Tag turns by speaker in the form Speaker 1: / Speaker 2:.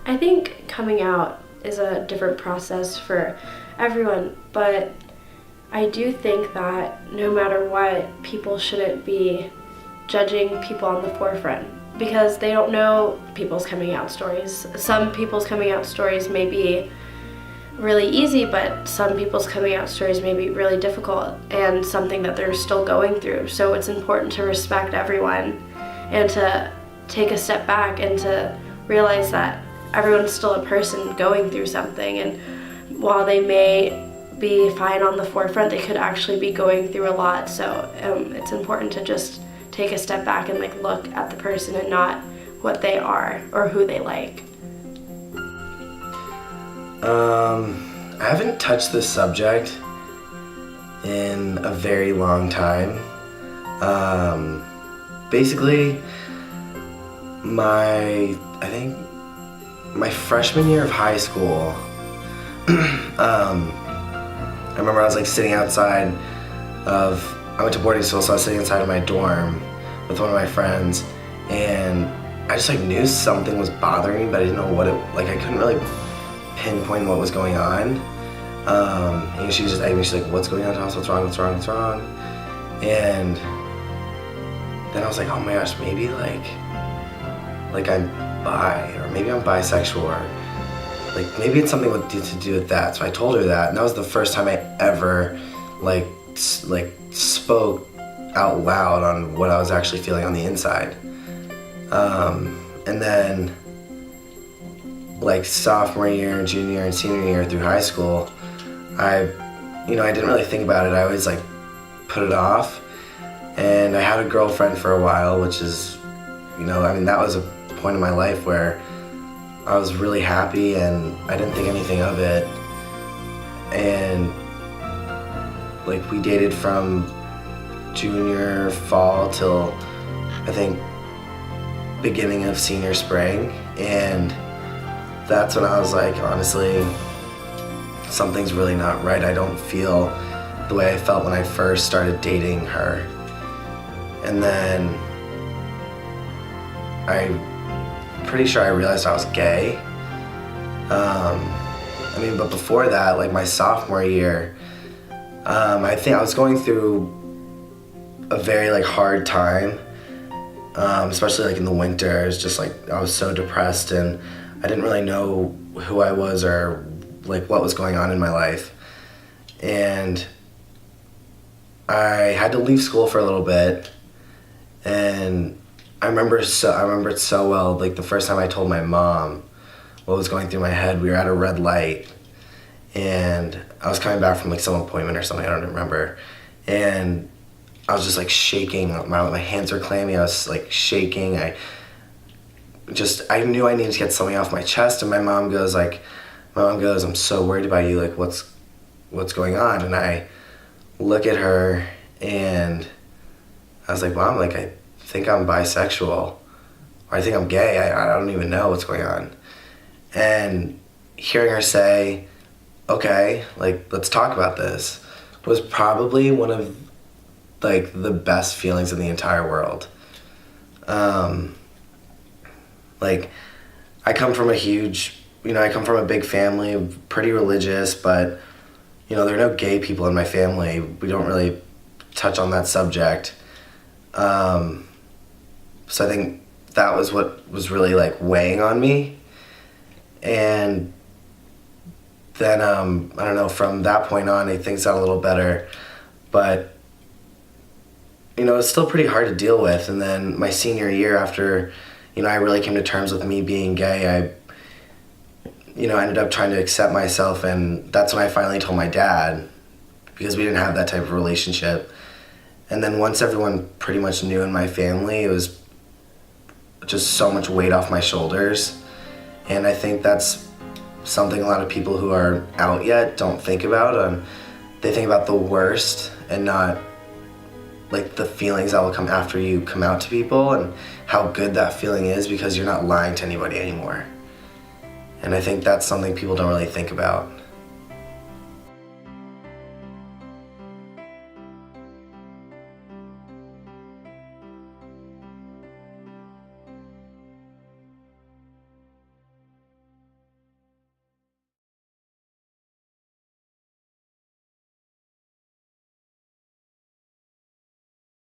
Speaker 1: I think coming out is a different process for everyone, but I do think that no matter what, people shouldn't be judging people on the forefront because they don't know people's coming out stories. Some people's coming out stories may be really easy, but some people's coming out stories may be really difficult and something that they're still going through. So it's important to respect everyone and to take a step back and to realize that everyone's still a person going through something, and while they may be fine on the forefront, they could actually be going through a lot. So it's important to just take a step back and look at the person and not what they are or who they like.
Speaker 2: I haven't touched this subject in a very long time. Basically, I think my freshman year of high school, I remember I was sitting outside I went to boarding school, so I was sitting inside of my dorm with one of my friends, and I just knew something was bothering me, but I didn't know what I couldn't really pinpoint what was going on. And she just asked me, she's like, "What's going on, Thomas? What's wrong? What's wrong? What's wrong?" And then I was like, "Oh my gosh, maybe I'm bi, or maybe I'm bisexual, or maybe it's something to do with that." So I told her that, and that was the first time I ever spoke out loud on what I was actually feeling on the inside. And then sophomore year, junior, and senior year through high school, I didn't really think about it. I always put it off, and I had a girlfriend for a while, which is, that was a point in my life where I was really happy and I didn't think anything of it. And we dated from junior fall till I think beginning of senior spring, and that's when I was honestly, something's really not right. I don't feel the way I felt when I first started dating her. And then I'm pretty sure I realized I was gay. But before that, my sophomore year, I think I was going through a very hard time, especially in the winter. It was just I was so depressed, and I didn't really know who I was or what was going on in my life. And I had to leave school for a little bit, and I remember it so well. The first time I told my mom what was going through my head, we were at a red light, and I was coming back from some appointment or something, I don't remember, and I was just shaking. My hands were clammy. I was shaking. I knew I needed to get something off my chest, and my mom goes, "I'm so worried about you. What's going on?" And I look at her, and I was like, "Mom, I think I'm bisexual, or I think I'm gay. I don't even know what's going on." And hearing her say, "Okay, let's talk about this," was probably one of the best feelings in the entire world. I come from a big family, pretty religious, but there are no gay people in my family. We don't really touch on that subject. So I think that was what was really weighing on me. And then, I don't know, from that point on, things got a little better, but it's still pretty hard to deal with. And then my senior year, after, I really came to terms with me being gay, I ended up trying to accept myself, and that's when I finally told my dad, because we didn't have that type of relationship. And then once everyone pretty much knew in my family, it was just so much weight off my shoulders. And I think that's something a lot of people who are out yet don't think about. They think about the worst and not the feelings that will come after you come out to people, and how good that feeling is because you're not lying to anybody anymore. And I think that's something people don't really think about.